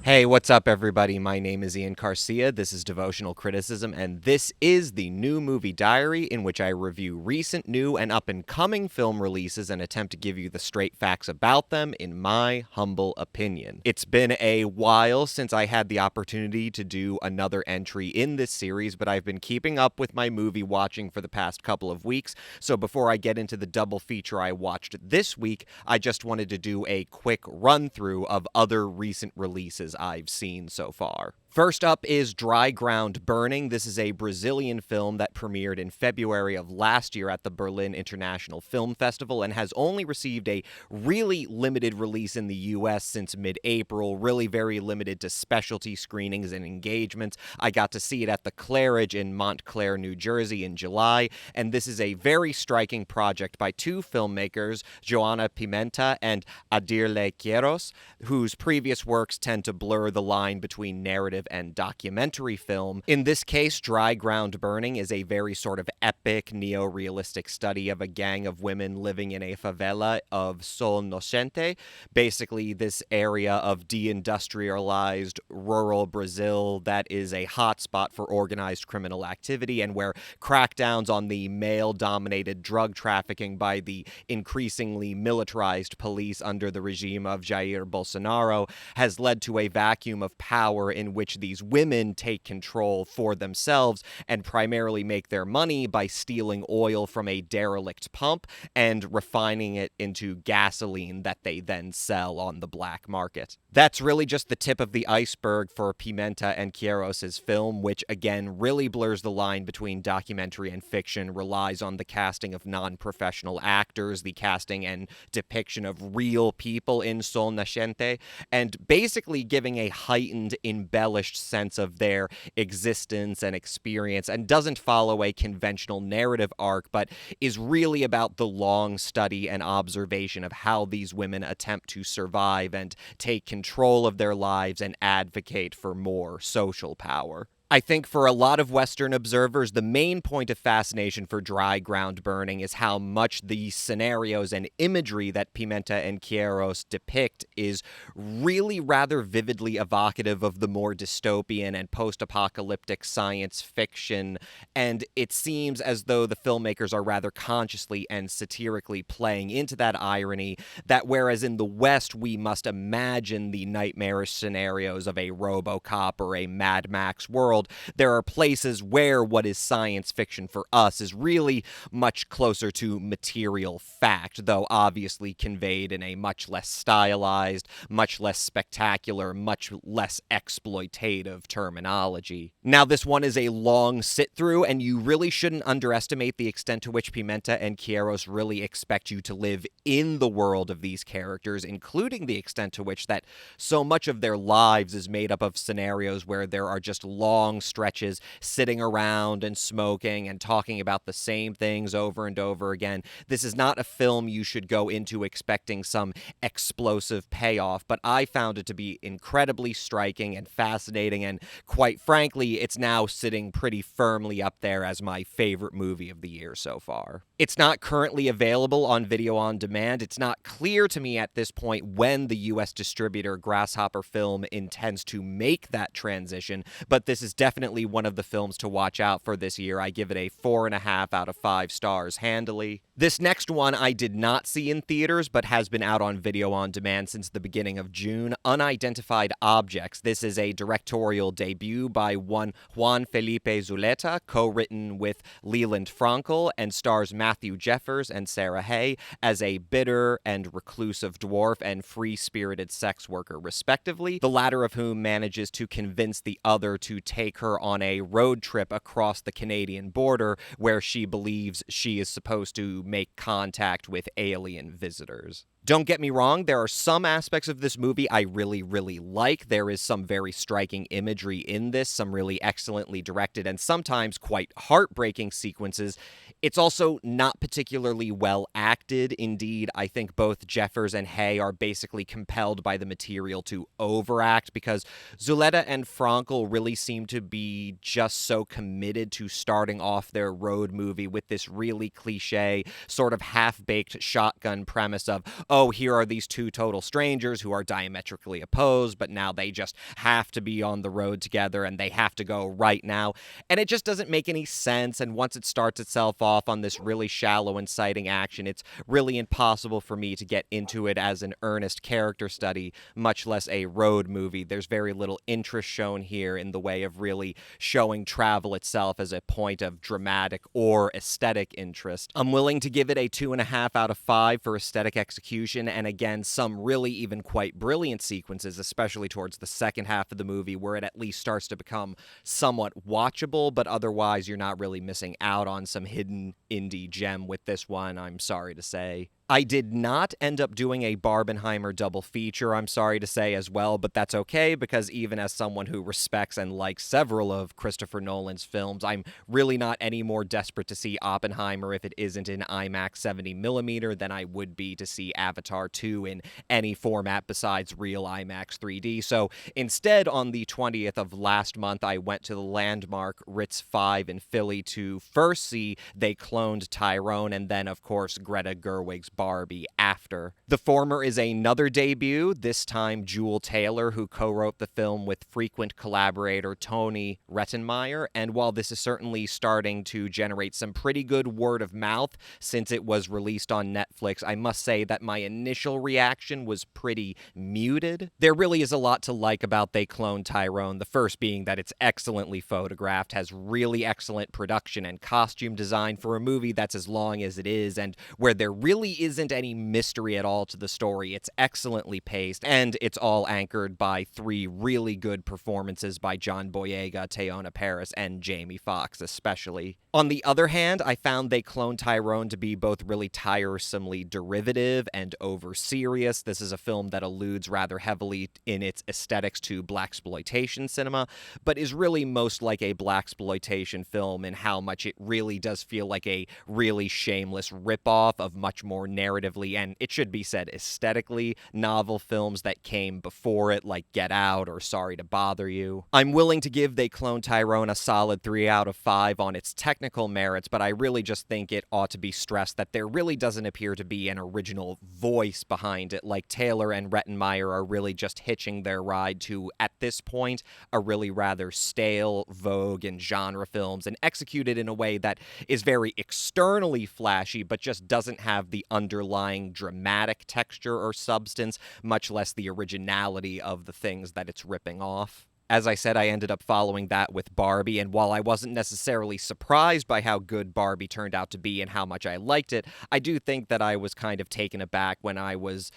Hey, what's up, everybody? My name is Ian Garcia. This is Devotional Criticism, and this is the New Movie Diary, in which I review recent, new, and up-and-coming film releases and attempt to give you the straight facts about them, in my humble opinion. It's been a while since I had the opportunity to do another entry in this series, but I've been keeping up with my movie watching for the past couple of weeks, so before I get into the double feature I watched this week, I just wanted to do a quick run-through of other recent releases I've seen so far. First up is Dry Ground Burning. This is a Brazilian film that premiered in February of last year at the Berlin International Film Festival and has only received a really limited release in the US since mid-April, really very limited to specialty screenings and engagements. I got to see it at the Claridge in Montclair, New Jersey in July, and this is a very striking project by two filmmakers, Joana Pimenta and Adirley Queiroz, whose previous works tend to blur the line between narrative and documentary film. In this case, Dry Ground Burning is a very sort of epic, neo-realistic study of a gang of women living in a favela of Sol Nascente, basically this area of deindustrialized rural Brazil that is a hotspot for organized criminal activity and where crackdowns on the male-dominated drug trafficking by the increasingly militarized police under the regime of Jair Bolsonaro has led to a vacuum of power in which these women take control for themselves and primarily make their money by stealing oil from a derelict pump and refining it into gasoline that they then sell on the black market. That's really just the tip of the iceberg for Pimenta and Queiroz's film, which again really blurs the line between documentary and fiction, relies on the casting of non-professional actors, the casting and depiction of real people in Sol Nascente, and basically giving a heightened, embellished sense of their existence and experience, and doesn't follow a conventional narrative arc, but is really about the long study and observation of how these women attempt to survive and take control of their lives and advocate for more social power. I think for a lot of Western observers, the main point of fascination for Dry Ground Burning is how much the scenarios and imagery that Pimenta and Queiroz depict is really rather vividly evocative of the more dystopian and post-apocalyptic science fiction, and it seems as though the filmmakers are rather consciously and satirically playing into that irony, that whereas in the West we must imagine the nightmarish scenarios of a RoboCop or a Mad Max world, there are places where what is science fiction for us is really much closer to material fact, though obviously conveyed in a much less stylized, much less spectacular, much less exploitative terminology. Now, this one is a long sit-through, and you really shouldn't underestimate the extent to which Pimenta and Queiroz really expect you to live in the world of these characters, including the extent to which that so much of their lives is made up of scenarios where there are just long stretches sitting around and smoking and talking about the same things over and over again. This is not a film you should go into expecting some explosive payoff, but I found it to be incredibly striking and fascinating, and quite frankly, it's now sitting pretty firmly up there as my favorite movie of the year so far. It's not currently available on video on demand. It's not clear to me at this point when the US distributor Grasshopper Film intends to make that transition, but this is definitely one of the films to watch out for this year. I give it a 4.5 out of 5 stars handily. This next one I did not see in theaters, but has been out on video on demand since the beginning of June. Unidentified Objects. This is a directorial debut by one Juan Felipe Zuleta, co-written with Leland Frankel, and stars Matthew Jeffers and Sarah Hay as a bitter and reclusive dwarf and free-spirited sex worker, respectively, the latter of whom manages to convince the other to take her on a road trip across the Canadian border where she believes she is supposed to make contact with alien visitors. Don't get me wrong, there are some aspects of this movie I really, really like. There is some very striking imagery in this, some really excellently directed and sometimes quite heartbreaking sequences. It's also not particularly well acted. Indeed, I think both Jeffers and Hay are basically compelled by the material to overact because Zuleta and Frankel really seem to be just so committed to starting off their road movie with this really cliche, sort of half-baked shotgun premise of, oh, here are these two total strangers who are diametrically opposed, but now they just have to be on the road together and they have to go right now. And it just doesn't make any sense. And once it starts itself off on this really shallow, inciting action, it's really impossible for me to get into it as an earnest character study, much less a road movie. There's very little interest shown here in the way of really showing travel itself as a point of dramatic or aesthetic interest. I'm willing to give it a 2.5 out of 5 for aesthetic execution, and again, some really even quite brilliant sequences, especially towards the second half of the movie, where it at least starts to become somewhat watchable, but otherwise you're not really missing out on some hidden indie gem with this one, I'm sorry to say. I did not end up doing a Barbenheimer double feature, I'm sorry to say as well, but that's okay, because even as someone who respects and likes several of Christopher Nolan's films, I'm really not any more desperate to see Oppenheimer if it isn't in IMAX 70mm than I would be to see Avatar 2 in any format besides real IMAX 3D. So instead, on the 20th of last month, I went to the landmark Ritz 5 in Philly to first see They Cloned Tyrone, and then, of course, Greta Gerwig's Barbie after. The former is another debut, this time Jewel Taylor, who co-wrote the film with frequent collaborator Tony Rettenmeier, and while this is certainly starting to generate some pretty good word of mouth since it was released on Netflix, I must say that my initial reaction was pretty muted. There really is a lot to like about They Cloned Tyrone, the first being that it's excellently photographed, has really excellent production and costume design for a movie that's as long as it is, and where there really isn't any mystery at all to the story. It's excellently paced, and it's all anchored by 3 really good performances by John Boyega, Teyonah Parris, and Jamie Foxx especially. On the other hand, I found They Cloned Tyrone to be both really tiresomely derivative and over-serious. This is a film that alludes rather heavily in its aesthetics to blaxploitation cinema, but is really most like a blaxploitation film in how much it really does feel like a really shameless ripoff of much more narratively, and it should be said aesthetically, novel films that came before it, like Get Out or Sorry to Bother You. I'm willing to give They Cloned Tyrone a solid 3 out of 5 on its technical merits, but I really just think it ought to be stressed that there really doesn't appear to be an original voice behind it, like Taylor and Rettenmeier are really just hitching their ride to, at this point, a really rather stale, vogue, and genre films, and executed in a way that is very externally flashy, but just doesn't have the underlying dramatic texture or substance, much less the originality of the things that it's ripping off. As I said, I ended up following that with Barbie, and while I wasn't necessarily surprised by how good Barbie turned out to be and how much I liked it, I do think that I was kind of taken aback when I was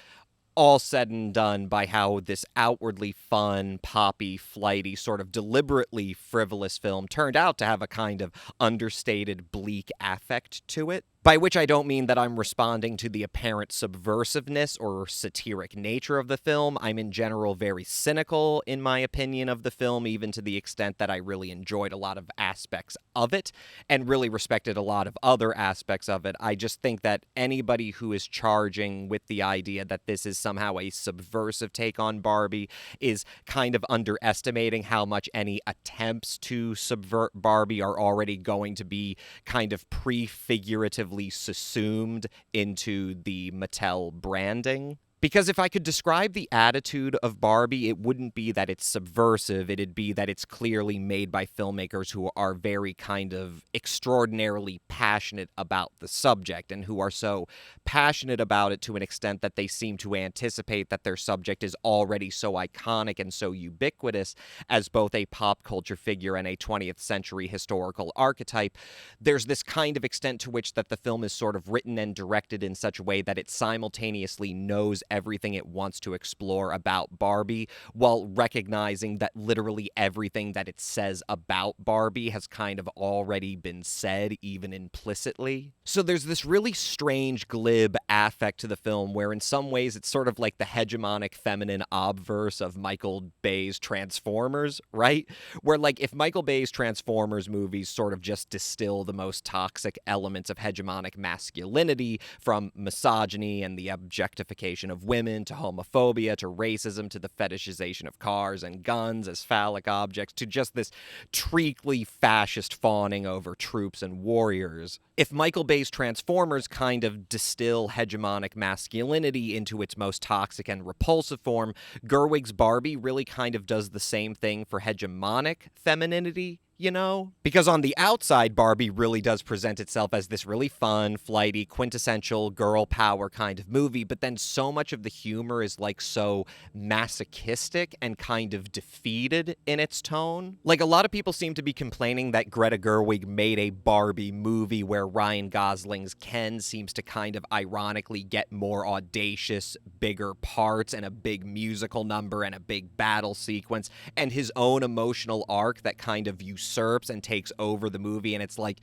all said and done by how this outwardly fun, poppy, flighty, sort of deliberately frivolous film turned out to have a kind of understated, bleak affect to it. By which I don't mean that I'm responding to the apparent subversiveness or satiric nature of the film. I'm in general very cynical in my opinion of the film, even to the extent that I really enjoyed a lot of aspects of it and really respected a lot of other aspects of it. I just think that anybody who is charging with the idea that this is somehow a subversive take on Barbie is kind of underestimating how much any attempts to subvert Barbie are already going to be kind of prefiguratively subsumed into the Mattel branding. Because if I could describe the attitude of Barbie, it wouldn't be that it's subversive, it'd be that it's clearly made by filmmakers who are very kind of extraordinarily passionate about the subject, and who are so passionate about it to an extent that they seem to anticipate that their subject is already so iconic and so ubiquitous as both a pop culture figure and a 20th century historical archetype. There's this kind of extent to which that the film is sort of written and directed in such a way that it simultaneously knows everything it wants to explore about Barbie, while recognizing that literally everything that it says about Barbie has kind of already been said, even implicitly. So there's this really strange, glib affect to the film where in some ways it's sort of like the hegemonic feminine obverse of Michael Bay's Transformers, right? Where like if Michael Bay's Transformers movies sort of just distill the most toxic elements of hegemonic masculinity, from misogyny and the objectification of of women, to homophobia, to racism, to the fetishization of cars and guns as phallic objects, to just this treacly fascist fawning over troops and warriors. If Michael Bay's Transformers kind of distill hegemonic masculinity into its most toxic and repulsive form, Gerwig's Barbie really kind of does the same thing for hegemonic femininity, you know? Because on the outside, Barbie really does present itself as this really fun, flighty, quintessential girl power kind of movie, but then so much of the humor is like so masochistic and kind of defeated in its tone. Like, a lot of people seem to be complaining that Greta Gerwig made a Barbie movie where Ryan Gosling's Ken seems to kind of ironically get more audacious, bigger parts and a big musical number and a big battle sequence, and his own emotional arc that kind of usurps and takes over the movie. And it's like,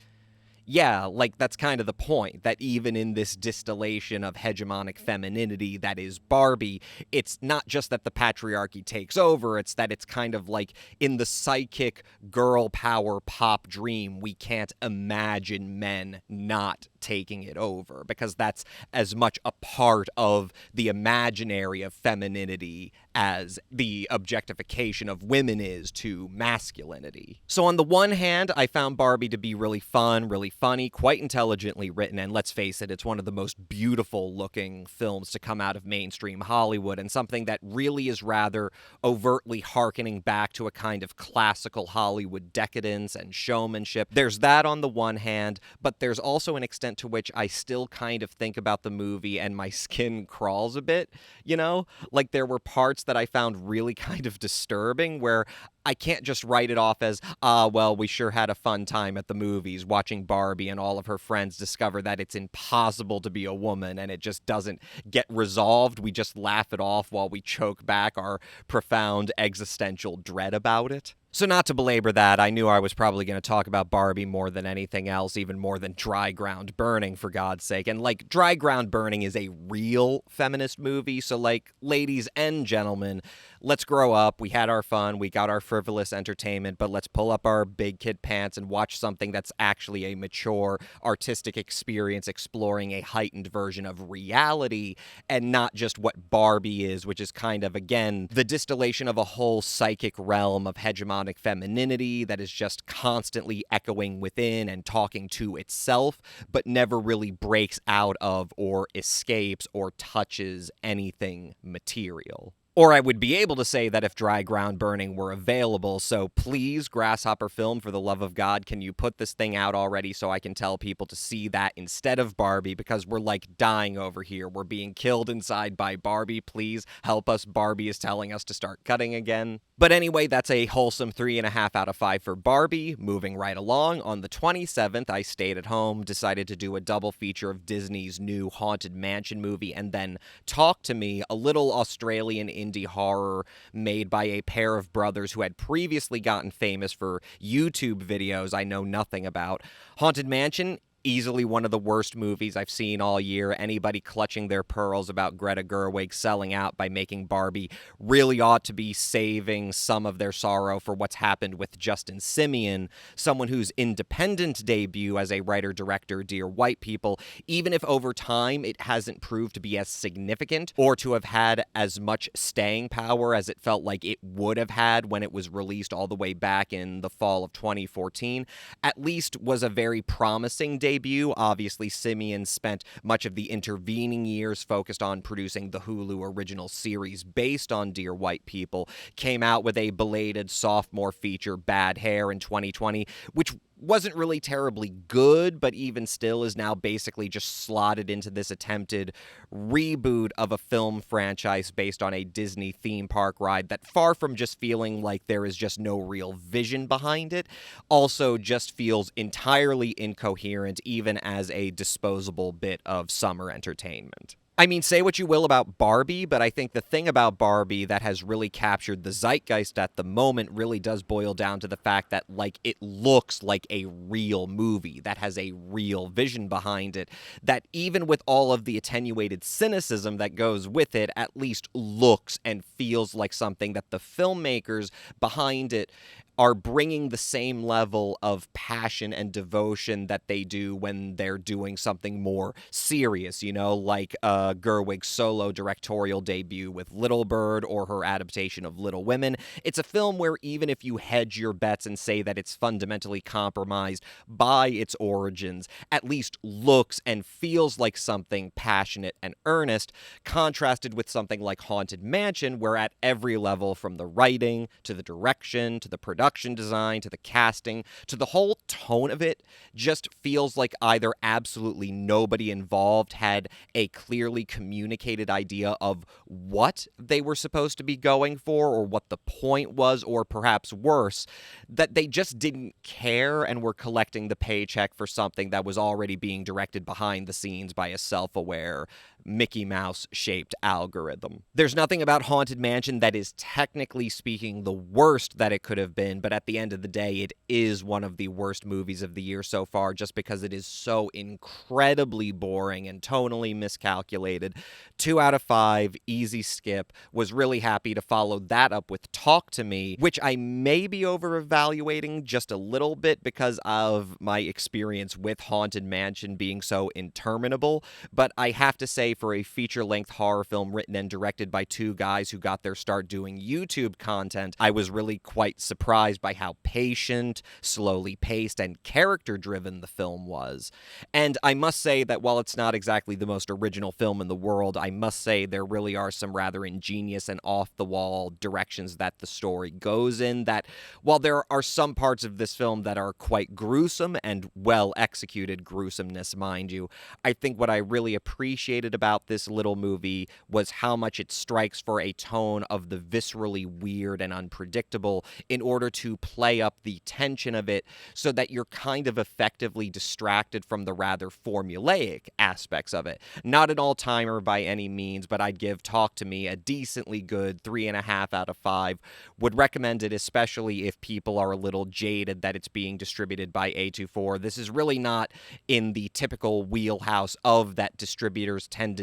yeah, like, that's kind of the point, that even in this distillation of hegemonic femininity that is Barbie, it's not just that the patriarchy takes over, it's that it's kind of like in the psychic girl power pop dream, we can't imagine men not taking it over, because that's as much a part of the imaginary of femininity as the objectification of women is to masculinity. So on the one hand, I found Barbie to be really fun, really funny, quite intelligently written, and let's face it, it's one of the most beautiful looking films to come out of mainstream Hollywood, and something that really is rather overtly hearkening back to a kind of classical Hollywood decadence and showmanship. There's that on the one hand, but there's also an extent to which I still kind of think about the movie and my skin crawls a bit, you know? Like, there were parts that I found really kind of disturbing where I can't just write it off as, well, we sure had a fun time at the movies watching Barbie and all of her friends discover that it's impossible to be a woman and it just doesn't get resolved. We just laugh it off while we choke back our profound existential dread about it. So not to belabor that, I knew I was probably going to talk about Barbie more than anything else, even more than Dry Ground Burning, for God's sake. And, like, Dry Ground Burning is a real feminist movie, so, like, ladies and gentlemen, let's grow up. We had our fun, we got our frivolous entertainment, but let's pull up our big kid pants and watch something that's actually a mature, artistic experience exploring a heightened version of reality, and not just what Barbie is, which is kind of, again, the distillation of a whole psychic realm of hegemonic femininity that is just constantly echoing within and talking to itself, but never really breaks out of or escapes or touches anything material. Or I would be able to say that if Dry Ground Burning were available, so please, Grasshopper Film, for the love of God, can you put this thing out already so I can tell people to see that instead of Barbie, because we're, like, dying over here. We're being killed inside by Barbie. Please help us. Barbie is telling us to start cutting again. But anyway, that's a wholesome 3.5 out of 5 for Barbie. Moving right along, on the 27th, I stayed at home, decided to do a double feature of Disney's new Haunted Mansion movie, and then Talk to Me, a little Australian indie horror made by a pair of brothers who had previously gotten famous for YouTube videos I know nothing about. Haunted Mansion, easily one of the worst movies I've seen all year. Anybody clutching their pearls about Greta Gerwig selling out by making Barbie really ought to be saving some of their sorrow for what's happened with Justin Simien, someone whose independent debut as a writer-director, Dear White People, even if over time it hasn't proved to be as significant or to have had as much staying power as it felt like it would have had when it was released all the way back in the fall of 2014, at least was a very promising debut. Obviously, Simien spent much of the intervening years focused on producing the Hulu original series based on Dear White People, came out with a belated sophomore feature, Bad Hair, in 2020, which wasn't really terribly good, but even still is now basically just slotted into this attempted reboot of a film franchise based on a Disney theme park ride that, far from just feeling like there is just no real vision behind it, also just feels entirely incoherent, even as a disposable bit of summer entertainment. I mean, say what you will about Barbie, but I think the thing about Barbie that has really captured the zeitgeist at the moment really does boil down to the fact that, like, it looks like a real movie that has a real vision behind it, that even with all of the attenuated cynicism that goes with it, at least looks and feels like something that the filmmakers behind it are bringing the same level of passion and devotion that they do when they're doing something more serious, you know, like Greta Gerwig's solo directorial debut with Little Bird or her adaptation of Little Women. It's a film where even if you hedge your bets and say that it's fundamentally compromised by its origins, at least looks and feels like something passionate and earnest, contrasted with something like Haunted Mansion, where at every level, from the writing to the direction to the production design to the casting to the whole tone of it, just feels like either absolutely nobody involved had a clearly communicated idea of what they were supposed to be going for or what the point was, or perhaps worse, that they just didn't care and were collecting the paycheck for something that was already being directed behind the scenes by a self-aware Mickey Mouse-shaped algorithm. There's nothing about Haunted Mansion that is technically speaking the worst that it could have been, but at the end of the day, it is one of the worst movies of the year so far just because it is so incredibly boring and tonally miscalculated. 2 out of 5, easy skip. Was really happy to follow that up with Talk to Me, which I may be over-evaluating just a little bit because of my experience with Haunted Mansion being so interminable, but I have to say, for a feature-length horror film written and directed by 2 guys who got their start doing YouTube content, I was really quite surprised by how patient, slowly paced, and character-driven the film was. And I must say that while it's not exactly the most original film in the world, I must say there really are some rather ingenious and off-the-wall directions that the story goes in, that while there are some parts of this film that are quite gruesome and well-executed gruesomeness, mind you, I think what I really appreciated about this little movie was how much it strikes for a tone of the viscerally weird and unpredictable in order to play up the tension of it so that you're kind of effectively distracted from the rather formulaic aspects of it. Not an all-timer by any means, but I'd give Talk to Me a decently good 3.5 out of 5. Would recommend it especially if people are a little jaded that it's being distributed by A24. This is really not in the typical wheelhouse of that distributor's tendency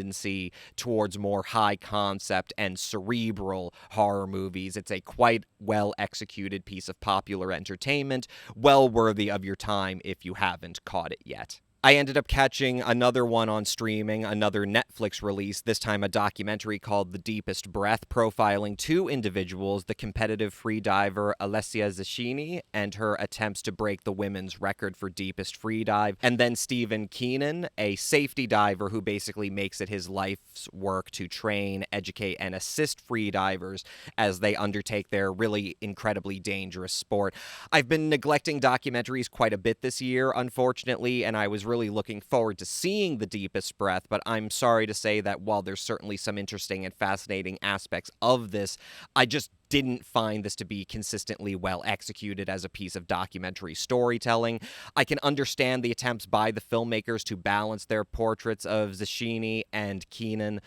towards more high concept and cerebral horror movies. It's a quite well executed piece of popular entertainment, well worthy of your time if you haven't caught it yet. I ended up catching another one on streaming, another Netflix release, this time a documentary called The Deepest Breath, profiling 2 individuals, the competitive freediver Alessia Zaschini and her attempts to break the women's record for deepest freedive, and then Stephen Keenan, a safety diver who basically makes it his life's work to train, educate, and assist freedivers as they undertake their really incredibly dangerous sport. I've been neglecting documentaries quite a bit this year, unfortunately, and I was really looking forward to seeing The Deepest Breath, but I'm sorry to say that while there's certainly some interesting and fascinating aspects of this, I just didn't find this to be consistently well executed as a piece of documentary storytelling. I can understand the attempts by the filmmakers to balance their portraits of Zaschini and Keenan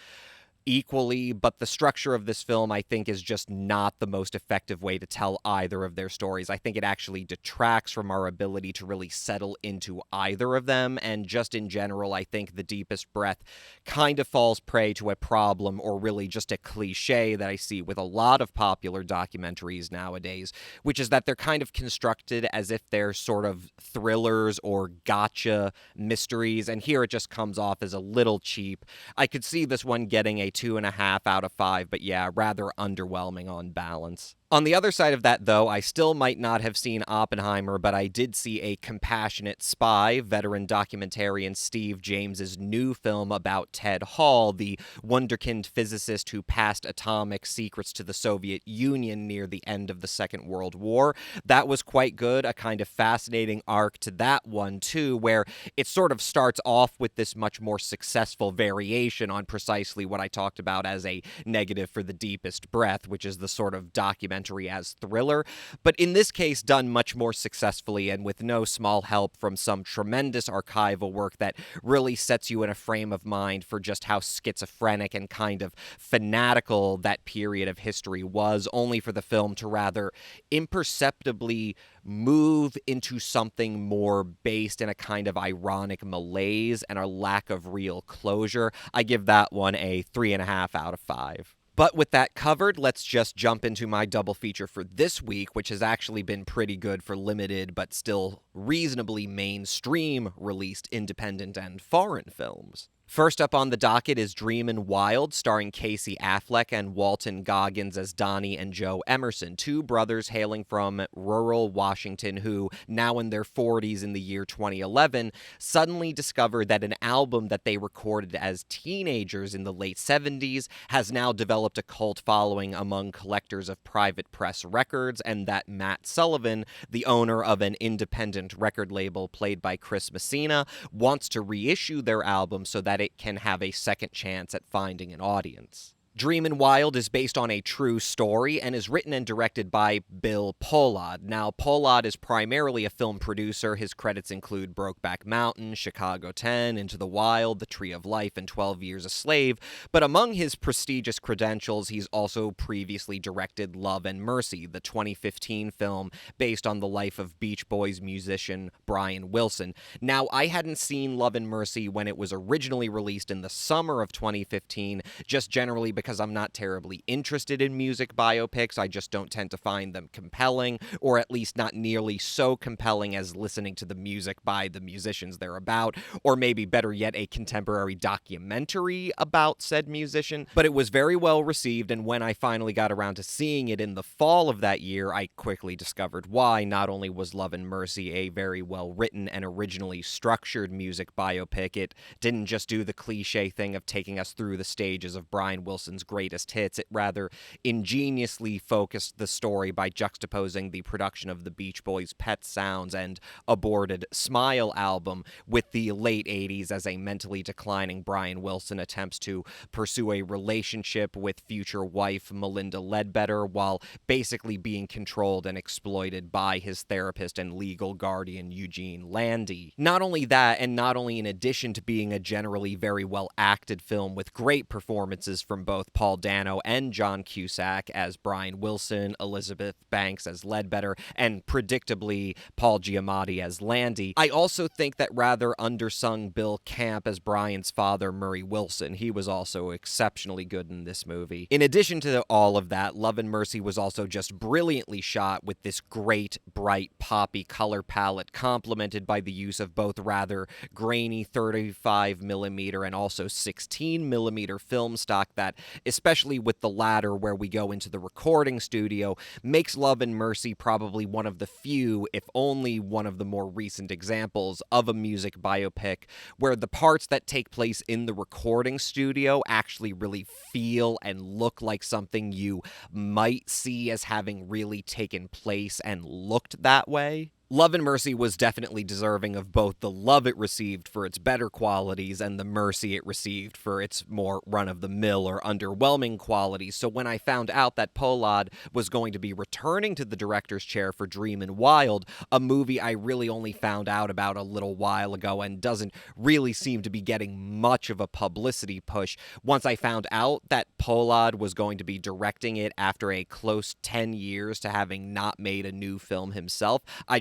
equally, but the structure of this film, I think, is just not the most effective way to tell either of their stories. I think it actually detracts from our ability to really settle into either of them, and just in general, I think The Deepest Breath kind of falls prey to a problem, or really just a cliche that I see with a lot of popular documentaries nowadays, which is that they're kind of constructed as if they're sort of thrillers or gotcha mysteries, and here it just comes off as a little cheap. I could see this one getting a 2.5 out of 5, but yeah, rather underwhelming on balance. On the other side of that, though, I still might not have seen Oppenheimer, but I did see A Compassionate Spy, veteran documentarian Steve James's new film about Ted Hall, the wunderkind physicist who passed atomic secrets to the Soviet Union near the end of the Second World War. That was quite good, a kind of fascinating arc to that one, too, where it sort of starts off with this much more successful variation on precisely what I talked about as a negative for The Deepest Breath, which is the sort of documentary as thriller, but in this case done much more successfully and with no small help from some tremendous archival work that really sets you in a frame of mind for just how schizophrenic and kind of fanatical that period of history was, only for the film to rather imperceptibly move into something more based in a kind of ironic malaise and a lack of real closure. I give that one a 3.5 out of 5. But with that covered, let's just jump into my double feature for this week, which has actually been pretty good for limited but still reasonably mainstream released independent and foreign films. First up on the docket is Dreamin' Wild, starring Casey Affleck and Walton Goggins as Donnie and Joe Emerson, two brothers hailing from rural Washington who, now in their 40s in the year 2011, suddenly discovered that an album that they recorded as teenagers in the late 70s has now developed a cult following among collectors of private press records, and that Matt Sullivan, the owner of an independent record label played by Chris Messina, wants to reissue their album so that it can have a second chance at finding an audience. Dreamin' Wild is based on a true story and is written and directed by Bill Pohlad. Now, Pohlad is primarily a film producer. His credits include Brokeback Mountain, Chicago 10, Into the Wild, The Tree of Life, and 12 Years a Slave. But among his prestigious credentials, he's also previously directed Love and Mercy, the 2015 film based on the life of Beach Boys musician Brian Wilson. Now, I hadn't seen Love and Mercy when it was originally released in the summer of 2015, just generally because I'm not terribly interested in music biopics. I just don't tend to find them compelling, or at least not nearly so compelling as listening to the music by the musicians they're about, or maybe better yet, a contemporary documentary about said musician. But it was very well received, and when I finally got around to seeing it in the fall of that year, I quickly discovered why. Not only was Love and Mercy a very well written and originally structured music biopic, it didn't just do the cliche thing of taking us through the stages of Brian Wilson's greatest hits. It rather ingeniously focused the story by juxtaposing the production of the Beach Boys' Pet Sounds and aborted Smile album with the late 80s as a mentally declining Brian Wilson attempts to pursue a relationship with future wife Melinda Ledbetter while basically being controlled and exploited by his therapist and legal guardian Eugene Landy. Not only that, and not only in addition to being a generally very well acted film with great performances from both Paul Dano and John Cusack as Brian Wilson, Elizabeth Banks as Ledbetter, and predictably Paul Giamatti as Landy, I also think that rather undersung Bill Camp as Brian's father, Murray Wilson. He was also exceptionally good in this movie. In addition to all of that, Love and Mercy was also just brilliantly shot with this great, bright, poppy color palette, complemented by the use of both rather grainy 35mm and also 16mm film stock that, especially with the latter where we go into the recording studio, makes Love and Mercy probably one of the few, if only one of the more recent examples of a music biopic where the parts that take place in the recording studio actually really feel and look like something you might see as having really taken place and looked that way. Love and Mercy was definitely deserving of both the love it received for its better qualities and the mercy it received for its more run-of-the-mill or underwhelming qualities. So when I found out that Pohlad was going to be returning to the director's chair for Dreamin' Wild, a movie I really only found out about a little while ago and doesn't really seem to be getting much of a publicity push, once I found out that Pohlad was going to be directing it after a close 10 years to having not made a new film himself, I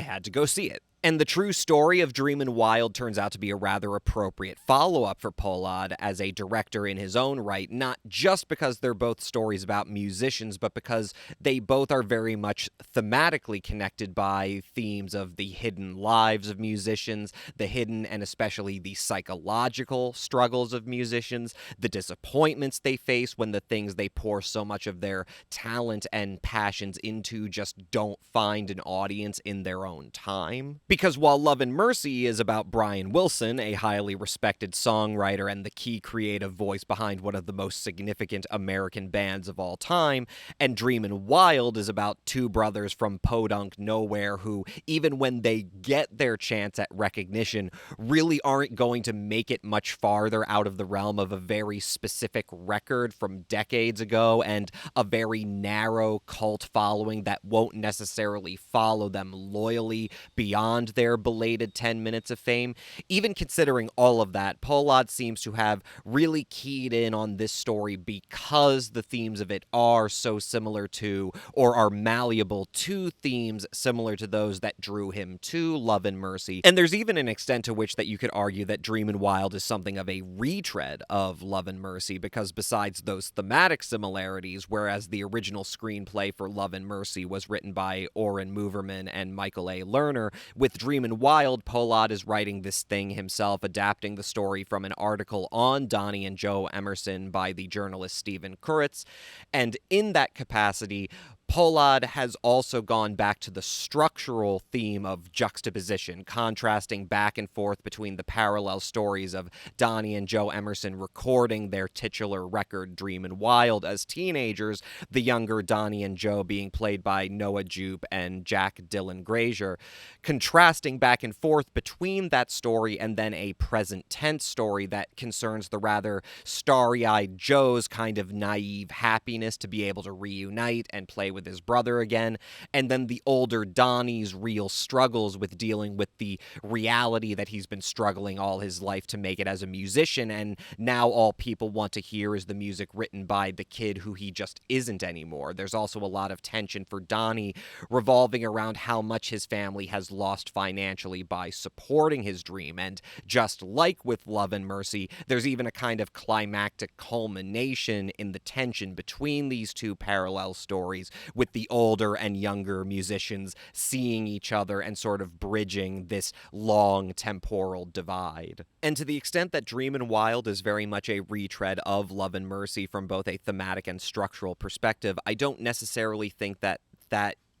had to go see it. And the true story of Dreamin' Wild turns out to be a rather appropriate follow-up for Pohlad as a director in his own right, not just because they're both stories about musicians, but because they both are very much thematically connected by themes of the hidden lives of musicians, the hidden and especially the psychological struggles of musicians, the disappointments they face when the things they pour so much of their talent and passions into just don't find an audience in their own time. Because while Love and Mercy is about Brian Wilson, a highly respected songwriter and the key creative voice behind one of the most significant American bands of all time, and Dreamin' Wild is about two brothers from podunk nowhere who, even when they get their chance at recognition, really aren't going to make it much farther out of the realm of a very specific record from decades ago and a very narrow cult following that won't necessarily follow them loyally beyond their belated 10 minutes of fame. Even considering all of that, Pohlad seems to have really keyed in on this story because the themes of it are so similar to, or are malleable to, themes similar to those that drew him to Love and Mercy. And there's even an extent to which that you could argue that Dreamin' Wild is something of a retread of Love and Mercy, because besides those thematic similarities, whereas the original screenplay for Love and Mercy was written by Oren Moverman and Michael A. Lerner, with With Dreamin' Wild, Pohlad is writing this thing himself, adapting the story from an article on Donnie and Joe Emerson by the journalist Stephen Kuritz, and in that capacity, Pohlad has also gone back to the structural theme of juxtaposition, contrasting back and forth between the parallel stories of Donnie and Joe Emerson recording their titular record Dreamin' Wild as teenagers, the younger Donnie and Joe being played by Noah Jupe and Jack Dylan Grazier, contrasting back and forth between that story and then a present tense story that concerns the rather starry-eyed Joe's kind of naive happiness to be able to reunite and play with his brother again, and then the older Donnie's real struggles with dealing with the reality that he's been struggling all his life to make it as a musician, and now all people want to hear is the music written by the kid who he just isn't anymore. There's also a lot of tension for Donnie revolving around how much his family has lost financially by supporting his dream, and just like with Love and Mercy, there's even a kind of climactic culmination in the tension between these two parallel stories, with the older and younger musicians seeing each other and sort of bridging this long temporal divide. And to the extent that Dreamin' Wild is very much a retread of Love and Mercy from both a thematic and structural perspective, I don't necessarily think that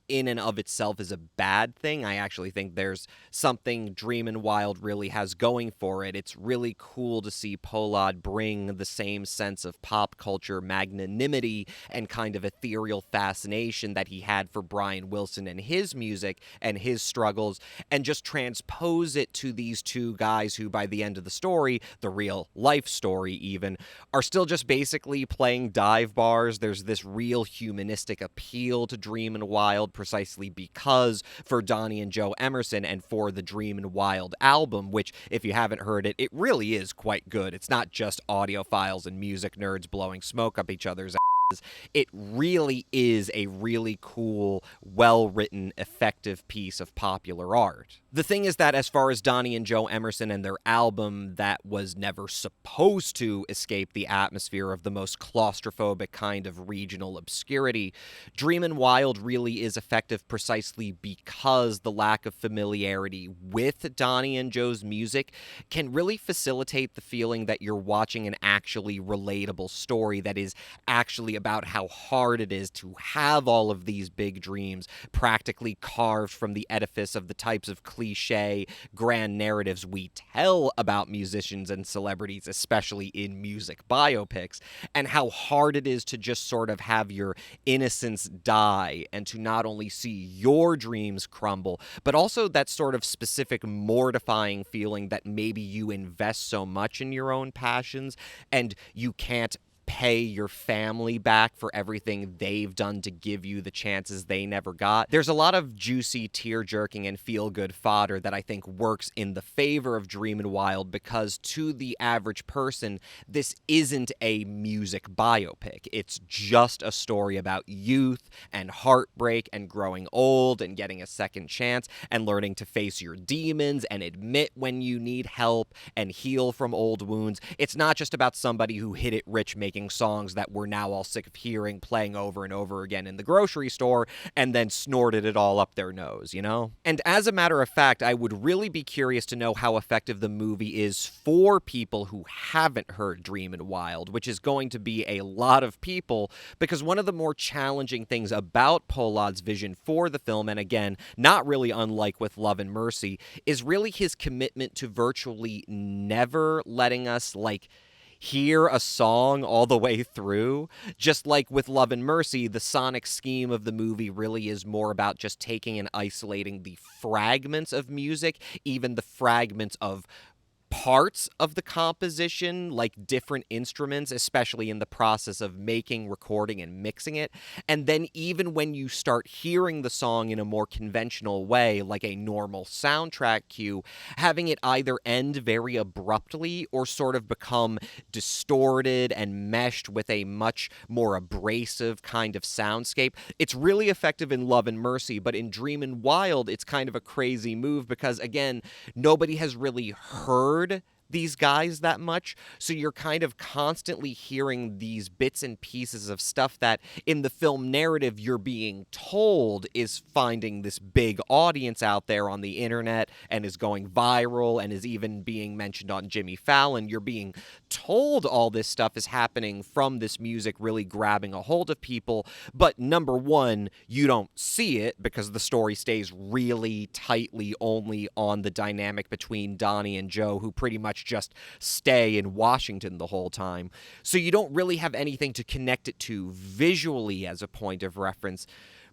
in and of itself is a bad thing. I actually think there's something Dreamin' Wild really has going for it. It's really cool to see Pohlad bring the same sense of pop culture magnanimity and kind of ethereal fascination that he had for Brian Wilson and his music and his struggles, and just transpose it to these two guys who, by the end of the story, the real life story even, are still just basically playing dive bars. There's this real humanistic appeal to Dreamin' Wild, precisely because for Donnie and Joe Emerson and for the Dreamin' Wild album, which, if you haven't heard it, it really is quite good. It's not just audiophiles and music nerds blowing smoke up each other's asses. It really is a really cool, well-written, effective piece of popular art. The thing is that as far as Donnie and Joe Emerson and their album, that was never supposed to escape the atmosphere of the most claustrophobic kind of regional obscurity, Dreamin' Wild really is effective precisely because the lack of familiarity with Donnie and Joe's music can really facilitate the feeling that you're watching an actually relatable story that is actually about how hard it is to have all of these big dreams practically carved from the edifice of the types of cliche grand narratives we tell about musicians and celebrities, especially in music biopics, and how hard it is to just sort of have your innocence die and to not only see your dreams crumble, but also that sort of specific mortifying feeling that maybe you invest so much in your own passions and you can't pay your family back for everything they've done to give you the chances they never got. There's a lot of juicy, tear-jerking, and feel-good fodder that I think works in the favor of Dreamin' Wild because to the average person, this isn't a music biopic. It's just a story about youth and heartbreak and growing old and getting a second chance and learning to face your demons and admit when you need help and heal from old wounds. It's not just about somebody who hit it rich making songs that we're now all sick of hearing playing over and over again in the grocery store and then snorted it all up their nose, you know? And as a matter of fact, I would really be curious to know how effective the movie is for people who haven't heard Dreamin' Wild, which is going to be a lot of people, because one of the more challenging things about Pohlad's vision for the film, and again, not really unlike with Love and Mercy, is really his commitment to virtually never letting us, hear a song all the way through. Just like with Love and Mercy, the sonic scheme of the movie really is more about just taking and isolating the fragments of music, even the fragments of parts of the composition, like different instruments, especially in the process of making, recording, and mixing it. And then even when you start hearing the song in a more conventional way, like a normal soundtrack cue, having it either end very abruptly or sort of become distorted and meshed with a much more abrasive kind of soundscape. It's really effective in Love and Mercy, but in Dreamin' Wild, it's kind of a crazy move because, again, nobody has really heard these guys that much, so you're kind of constantly hearing these bits and pieces of stuff that in the film narrative you're being told is finding this big audience out there on the internet and is going viral and is even being mentioned on Jimmy Fallon. You're being told all this stuff is happening from this music really grabbing a hold of people, but number one, you don't see it because the story stays really tightly only on the dynamic between Donnie and Joe, who pretty much just stay in Washington the whole time. So you don't really have anything to connect it to visually as a point of reference.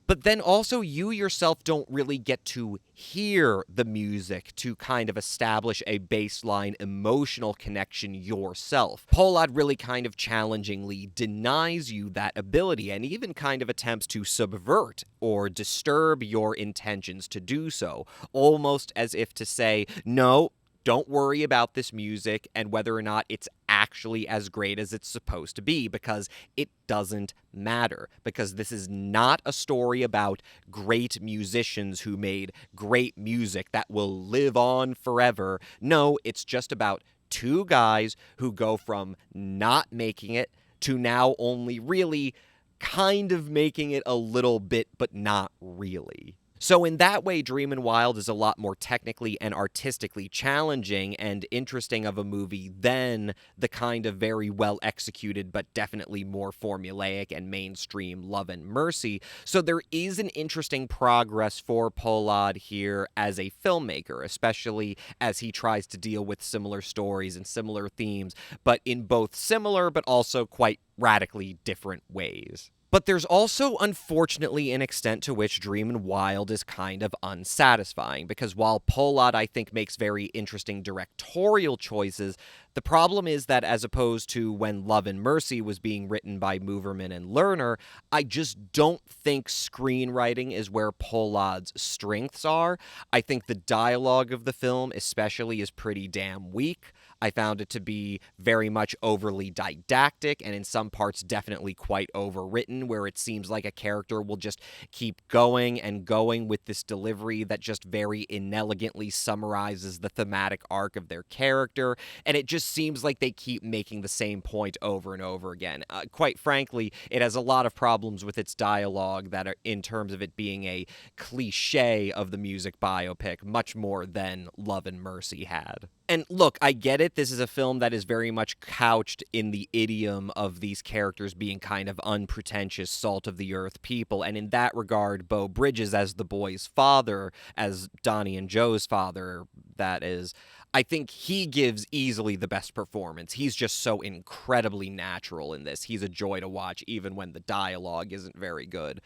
But then also you yourself don't really get to hear the music to kind of establish a baseline emotional connection yourself. Pollard really kind of challengingly denies you that ability and even kind of attempts to subvert or disturb your intentions to do so, almost as if to say, no, don't worry about this music and whether or not it's actually as great as it's supposed to be, because it doesn't matter. Because this is not a story about great musicians who made great music that will live on forever. No, it's just about two guys who go from not making it to now only really kind of making it a little bit, but not really. So in that way, Dreamin' Wild is a lot more technically and artistically challenging and interesting of a movie than the kind of very well-executed but definitely more formulaic and mainstream Love and Mercy. So there is an interesting progress for Pollard here as a filmmaker, especially as he tries to deal with similar stories and similar themes, but in both similar but also quite radically different ways. But there's also, unfortunately, an extent to which Dreamin' Wild is kind of unsatisfying, because while Pollard, I think, makes very interesting directorial choices, the problem is that as opposed to when Love and Mercy was being written by Moverman and Lerner, I just don't think screenwriting is where Pollard's strengths are. I think the dialogue of the film, especially, is pretty damn weak. I found it to be very much overly didactic and in some parts definitely quite overwritten, where it seems like a character will just keep going and going with this delivery that just very inelegantly summarizes the thematic arc of their character, and it just seems like they keep making the same point over and over again. Quite frankly, it has a lot of problems with its dialogue that are in terms of it being a cliche of the music biopic, much more than Love and Mercy had. And look, I get it. This is a film that is very much couched in the idiom of these characters being kind of unpretentious, salt-of-the-earth people. And in that regard, Beau Bridges as the boy's father, as Donnie and Joe's father, that is, I think he gives easily the best performance. He's just so incredibly natural in this. He's a joy to watch, even when the dialogue isn't very good.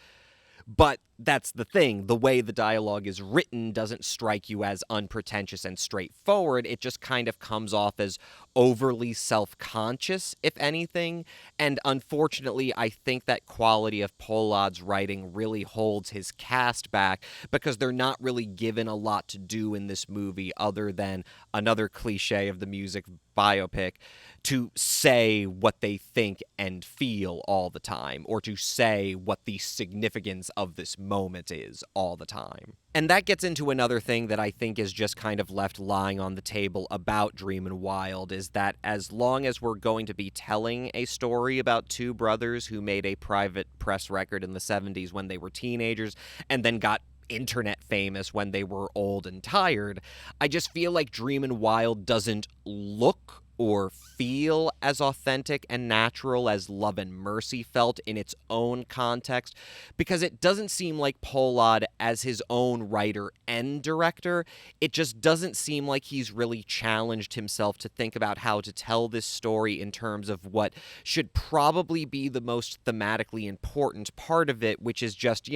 But that's the thing. The way the dialogue is written doesn't strike you as unpretentious and straightforward. It just kind of comes off as overly self-conscious, if anything. And unfortunately, I think that quality of Pollard's writing really holds his cast back because they're not really given a lot to do in this movie other than another cliche of the music biopic, to say what they think and feel all the time, or to say what the significance of this moment is all the time. And that gets into another thing that I think is just kind of left lying on the table about Dreamin' Wild, is that as long as we're going to be telling a story about two brothers who made a private press record in the 70s when they were teenagers and then got internet famous when they were old and tired, I just feel like Dreamin' Wild doesn't look or feel as authentic and natural as Love and Mercy felt in its own context, because it doesn't seem like Pollard, as his own writer and director, it just doesn't seem like he's really challenged himself to think about how to tell this story in terms of what should probably be the most thematically important part of it, which is just,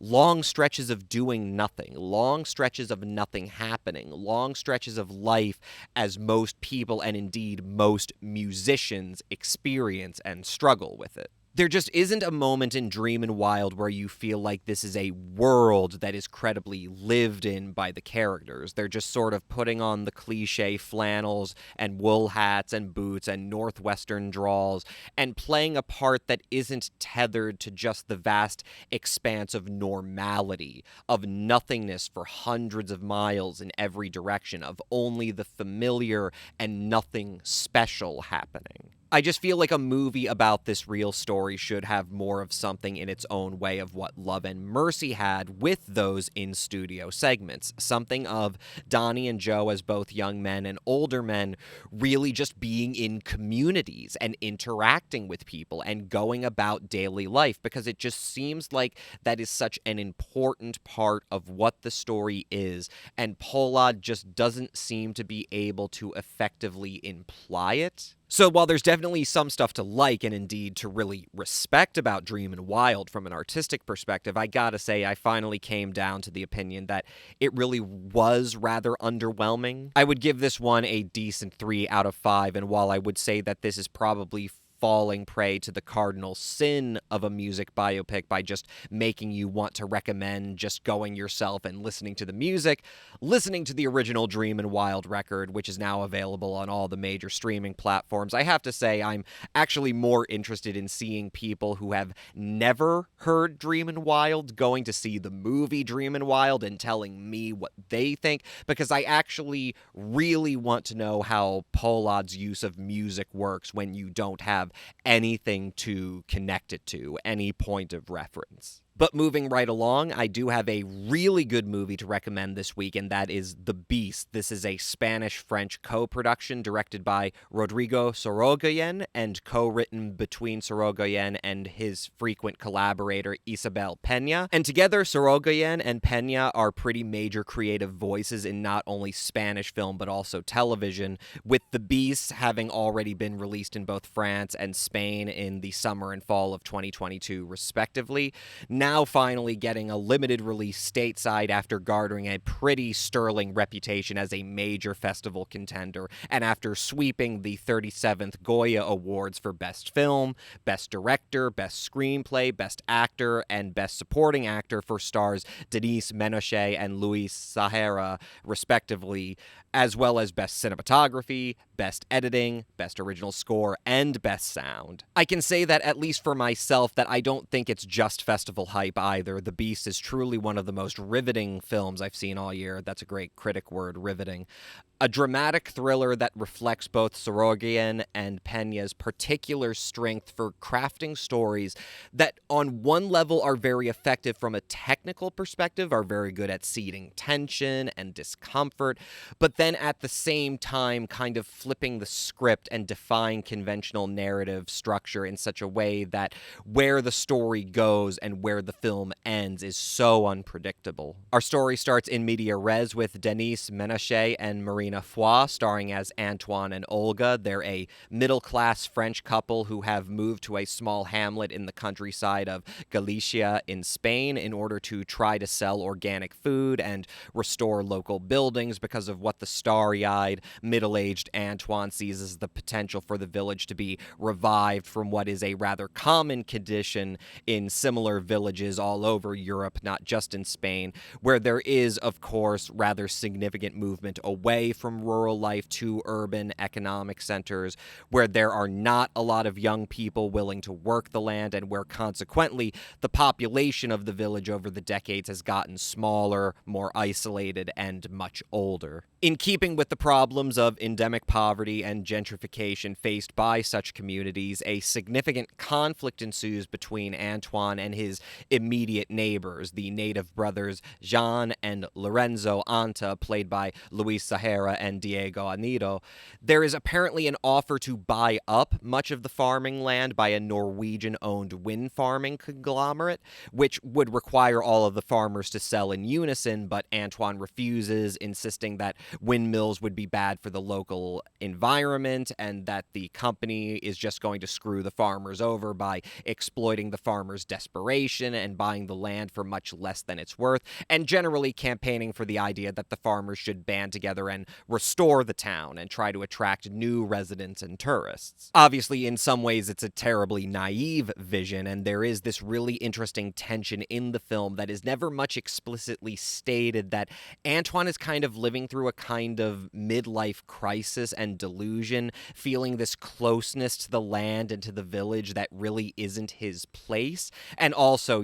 long stretches of doing nothing, long stretches of nothing happening, long stretches of life as most people and indeed most musicians experience and struggle with it. There just isn't a moment in Dreamin' Wild where you feel like this is a world that is credibly lived in by the characters. They're just sort of putting on the cliche flannels and wool hats and boots and Northwestern drawls and playing a part that isn't tethered to just the vast expanse of normality, of nothingness for hundreds of miles in every direction, of only the familiar and nothing special happening. I just feel like a movie about this real story should have more of something in its own way of what Love and Mercy had with those in-studio segments. Something of Donnie and Joe as both young men and older men really just being in communities and interacting with people and going about daily life, because it just seems like that is such an important part of what the story is, and Pollard just doesn't seem to be able to effectively imply it. So while there's definitely some stuff to like and indeed to really respect about Dreamin' Wild from an artistic perspective, I gotta say I finally came down to the opinion that it really was rather underwhelming. I would give this one a decent 3 out of 5, and while I would say that this is probably falling prey to the cardinal sin of a music biopic by just making you want to recommend just going yourself and listening to the music, listening to the original Dreamin' Wild record, which is now available on all the major streaming platforms, I have to say I'm actually more interested in seeing people who have never heard Dreamin' Wild going to see the movie Dreamin' Wild and telling me what they think, because I actually really want to know how Pollard's use of music works when you don't have anything to connect it to, any point of reference. But moving right along, I do have a really good movie to recommend this week, and that is The Beast. This is a Spanish-French co-production directed by Rodrigo Sorogoyen and co-written between Sorogoyen and his frequent collaborator Isabel Peña. And together, Sorogoyen and Peña are pretty major creative voices in not only Spanish film but also television, with The Beast having already been released in both France and Spain in the summer and fall of 2022, respectively. Now finally getting a limited release stateside after garnering a pretty sterling reputation as a major festival contender, and after sweeping the 37th Goya Awards for Best Film, Best Director, Best Screenplay, Best Actor, and Best Supporting Actor for stars Denise Menochet and Luis Sahara, respectively, as well as Best Cinematography, Best Editing, Best Original Score, and Best Sound. I can say that, at least for myself, that I don't think it's just festival hype either. The Beast is truly one of the most riveting films I've seen all year. That's a great critic word, riveting. A dramatic thriller that reflects both Sorogoyen and Peña's particular strength for crafting stories that, on one level, are very effective from a technical perspective, are very good at seeding tension and discomfort, but then at the same time kind of flipping the script and defying conventional narrative structure in such a way that where the story goes and where the film ends is so unpredictable. Our story starts in media res with Denise Menochet and Marina Foy starring as Antoine and Olga. They're a middle-class French couple who have moved to a small hamlet in the countryside of Galicia in Spain in order to try to sell organic food and restore local buildings because of what the starry-eyed, middle-aged Antoine sees as the potential for the village to be revived from what is a rather common condition in similar villages all over Europe, not just in Spain, where there is, of course, rather significant movement away from rural life to urban economic centers, where there are not a lot of young people willing to work the land, and where consequently the population of the village over the decades has gotten smaller, more isolated, and much older. In keeping with the problems of endemic poverty and gentrification faced by such communities, a significant conflict ensues between Antoine and his immediate neighbors, the native brothers Jean and Lorenzo Anta, played by Luis Sahara and Diego Anido. There is apparently an offer to buy up much of the farming land by a Norwegian-owned wind farming conglomerate, which would require all of the farmers to sell in unison, but Antoine refuses, insisting that windmills would be bad for the local environment and that the company is just going to screw the farmers over by exploiting the farmers' desperation position and buying the land for much less than it's worth, and generally campaigning for the idea that the farmers should band together and restore the town and try to attract new residents and tourists. Obviously, in some ways, it's a terribly naive vision, and there is this really interesting tension in the film that is never much explicitly stated, that Antoine is kind of living through a kind of midlife crisis and delusion, feeling this closeness to the land and to the village that really isn't his place. And also,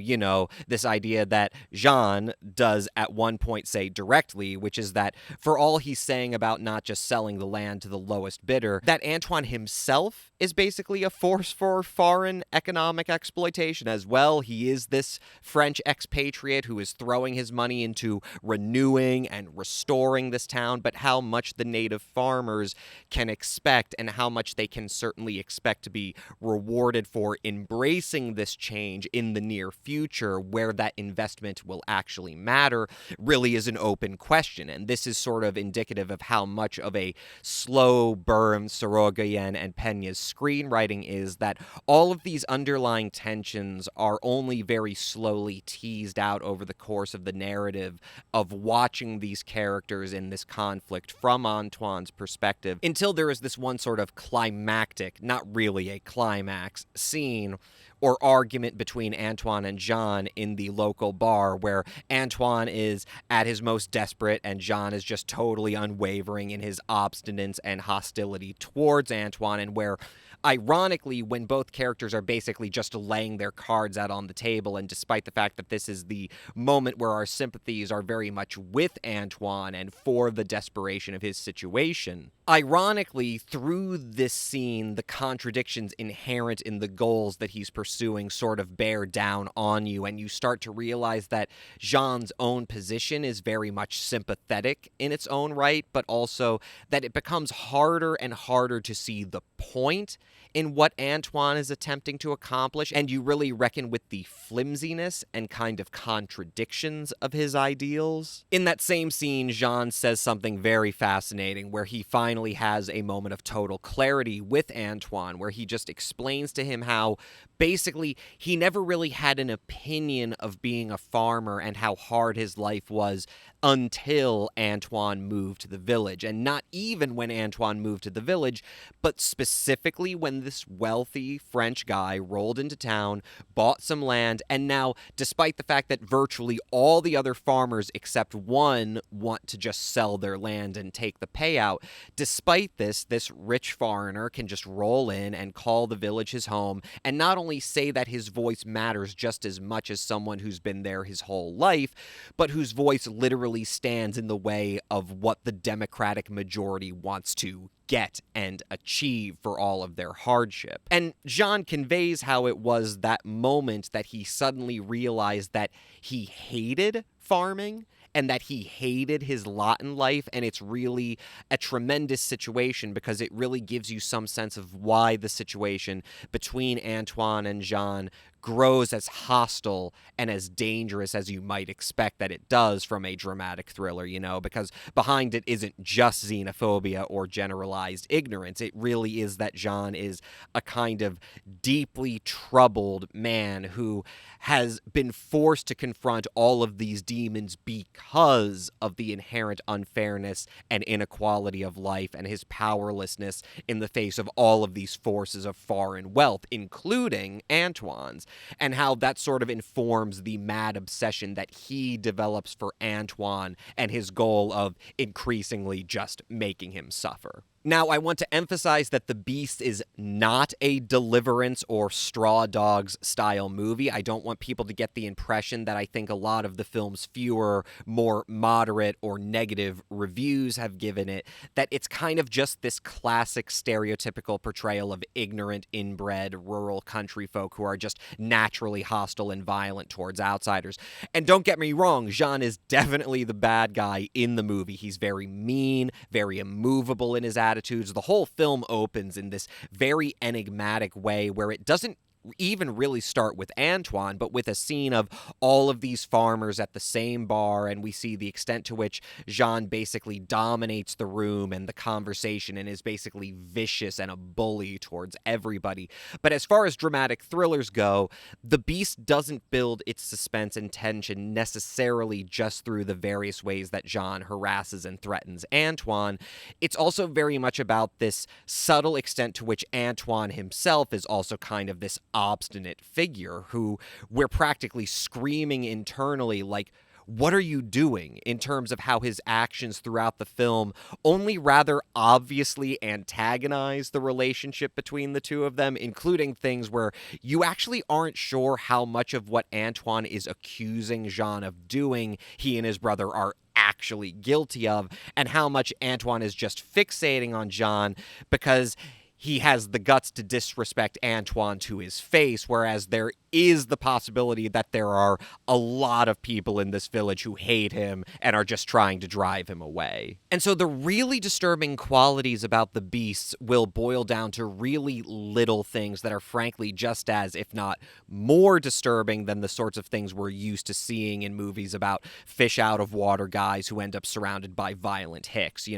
this idea that Jean does at one point say directly, which is that for all he's saying about not just selling the land to the lowest bidder, that Antoine himself is basically a force for foreign economic exploitation as well. He is this French expatriate who is throwing his money into renewing and restoring this town, but how much the native farmers can expect and how much they can certainly expect to be rewarded for embracing this change in the near future, where that investment will actually matter, really is an open question. And this is sort of indicative of how much of a slow burn Sorogoyen and Peña's screenwriting is, that all of these underlying tensions are only very slowly teased out over the course of the narrative of watching these characters in this conflict from Antoine's perspective, until there is this one sort of climactic, not really a climax, scene or argument between Antoine and Jean in the local bar, where Antoine is at his most desperate and Jean is just totally unwavering in his obstinance and hostility towards Antoine, and where, ironically, when both characters are basically just laying their cards out on the table, and despite the fact that this is the moment where our sympathies are very much with Antoine and for the desperation of his situation, ironically, through this scene, the contradictions inherent in the goals that he's pursuing sort of bear down on you, and you start to realize that Jean's own position is very much sympathetic in its own right, but also that it becomes harder and harder to see the point in what Antoine is attempting to accomplish, and you really reckon with the flimsiness and kind of contradictions of his ideals. In that same scene, Jean says something very fascinating, where he finally has a moment of total clarity with Antoine, where he just explains to him how basically he never really had an opinion of being a farmer and how hard his life was until Antoine moved to the village. And not even when Antoine moved to the village, but specifically when this wealthy French guy rolled into town, bought some land, and now, despite the fact that virtually all the other farmers except one want to just sell their land and take the payout, despite this rich foreigner can just roll in and call the village his home, and not only say that his voice matters just as much as someone who's been there his whole life, but whose voice literally stands in the way of what the Democratic majority wants to get and achieve for all of their hardship. And Jean conveys how it was that moment that he suddenly realized that he hated farming and that he hated his lot in life, and it's really a tremendous situation because it really gives you some sense of why the situation between Antoine and Jean grows as hostile and as dangerous as you might expect that it does from a dramatic thriller, because behind it isn't just xenophobia or generalized ignorance. It really is that Jean is a kind of deeply troubled man who has been forced to confront all of these demons because of the inherent unfairness and inequality of life and his powerlessness in the face of all of these forces of foreign wealth, including Antoine's. And how that sort of informs the mad obsession that he develops for Antoine and his goal of increasingly just making him suffer. Now, I want to emphasize that The Beast is not a Deliverance or Straw Dogs style movie. I don't want people to get the impression that I think a lot of the film's fewer, more moderate or negative reviews have given it, that it's kind of just this classic stereotypical portrayal of ignorant, inbred, rural country folk who are just naturally hostile and violent towards outsiders. And don't get me wrong, Jean is definitely the bad guy in the movie. He's very mean, very immovable in his attitudes. The whole film opens in this very enigmatic way where it doesn't even really start with Antoine, but with a scene of all of these farmers at the same bar, and we see the extent to which Jean basically dominates the room and the conversation and is basically vicious and a bully towards everybody. But as far as dramatic thrillers go, The Beast doesn't build its suspense and tension necessarily just through the various ways that Jean harasses and threatens Antoine. It's also very much about this subtle extent to which Antoine himself is also kind of this obstinate figure who we're practically screaming internally like, what are you doing, in terms of how his actions throughout the film only rather obviously antagonize the relationship between the two of them, including things where you actually aren't sure how much of what Antoine is accusing Jean of doing he and his brother are actually guilty of, and how much Antoine is just fixating on Jean because he has the guts to disrespect Antoine to his face, whereas there is the possibility that there are a lot of people in this village who hate him and are just trying to drive him away. And so the really disturbing qualities about the beasts will boil down to really little things that are frankly just as, if not more disturbing than the sorts of things we're used to seeing in movies about fish out of water guys who end up surrounded by violent hicks,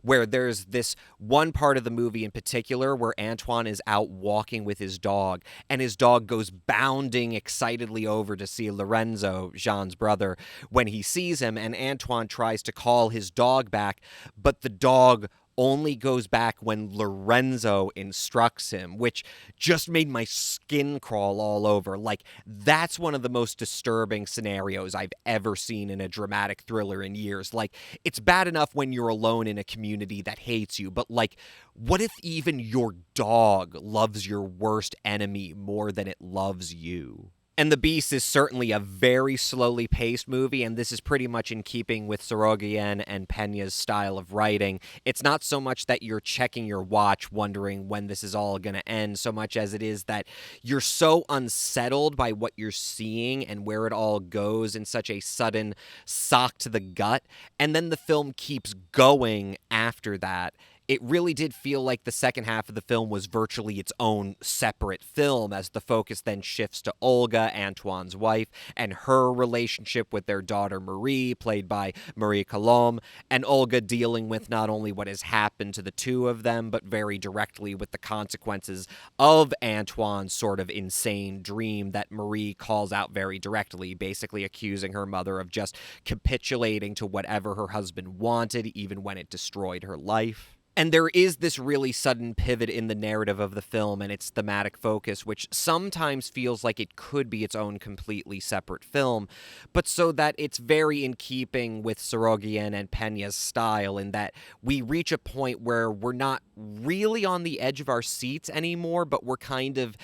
where there's this one part of the movie in particular where Antoine is out walking with his dog, and his dog goes bounding excitedly over to see Lorenzo, Jean's brother, when he sees him, and Antoine tries to call his dog back, but the dog only goes back when Lorenzo instructs him, which just made my skin crawl all over. Like, that's one of the most disturbing scenarios I've ever seen in a dramatic thriller in years. Like, it's bad enough when you're alone in a community that hates you, but like, what if even your dog loves your worst enemy more than it loves you? And The Beast is certainly a very slowly paced movie, and this is pretty much in keeping with Sorogoyen and Peña's style of writing. It's not so much that you're checking your watch wondering when this is all going to end, so much as it is that you're so unsettled by what you're seeing and where it all goes in such a sudden sock to the gut, and then the film keeps going after that. It really did feel like the second half of the film was virtually its own separate film, as the focus then shifts to Olga, Antoine's wife, and her relationship with their daughter Marie, played by Marie Colombe, and Olga dealing with not only what has happened to the two of them, but very directly with the consequences of Antoine's sort of insane dream that Marie calls out very directly, basically accusing her mother of just capitulating to whatever her husband wanted, even when it destroyed her life. And there is this really sudden pivot in the narrative of the film and its thematic focus, which sometimes feels like it could be its own completely separate film, but so that it's very in keeping with Sorogoyen and Peña's style, in that we reach a point where we're not really on the edge of our seats anymore, but we're kind of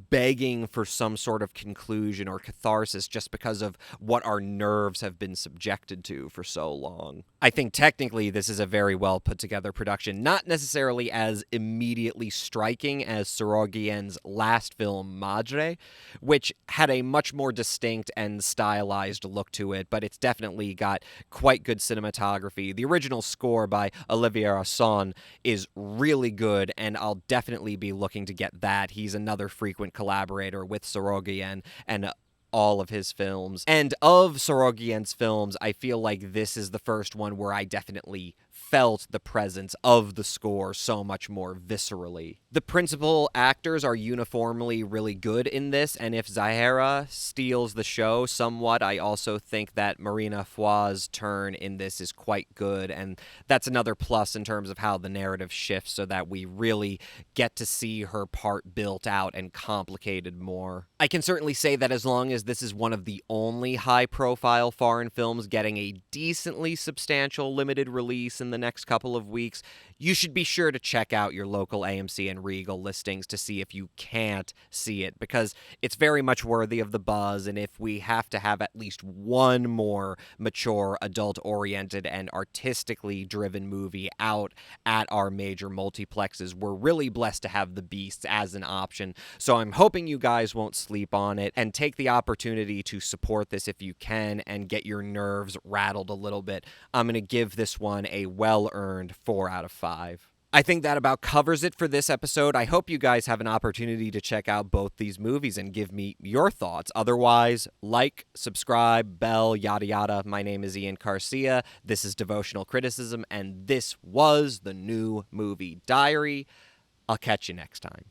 begging for some sort of conclusion or catharsis just because of what our nerves have been subjected to for so long. I think technically this is a very well put together production, not necessarily as immediately striking as Sorogoyen's last film, Madre, which had a much more distinct and stylized look to it, but it's definitely got quite good cinematography. The original score by Olivier Assayas is really good, and I'll definitely be looking to get that. He's another frequent collaborator with Sorogoyen and all of his films. And of Sorogoyen's films, I feel like this is the first one where I definitely felt the presence of the score so much more viscerally. The principal actors are uniformly really good in this, and if Zahara steals the show somewhat, I also think that Marina Foy's turn in this is quite good, and that's another plus in terms of how the narrative shifts so that we really get to see her part built out and complicated more. I can certainly say that as long as this is one of the only high-profile foreign films getting a decently substantial limited release in the next couple of weeks, you should be sure to check out your local AMC and Regal listings to see if you can't see it, because it's very much worthy of the buzz, and if we have to have at least one more mature, adult-oriented, and artistically driven movie out at our major multiplexes, we're really blessed to have The Beasts as an option, so I'm hoping you guys won't sleep on it, and take the opportunity to support this if you can, and get your nerves rattled a little bit. I'm going to give this one a well-earned 4 out of 5. I think that about covers it for this episode. I hope you guys have an opportunity to check out both these movies and give me your thoughts. Otherwise, like, subscribe, bell, yada yada. My name is Ian Garcia. This is Devotional Criticism, and this was the New Movie Diary. I'll catch you next time.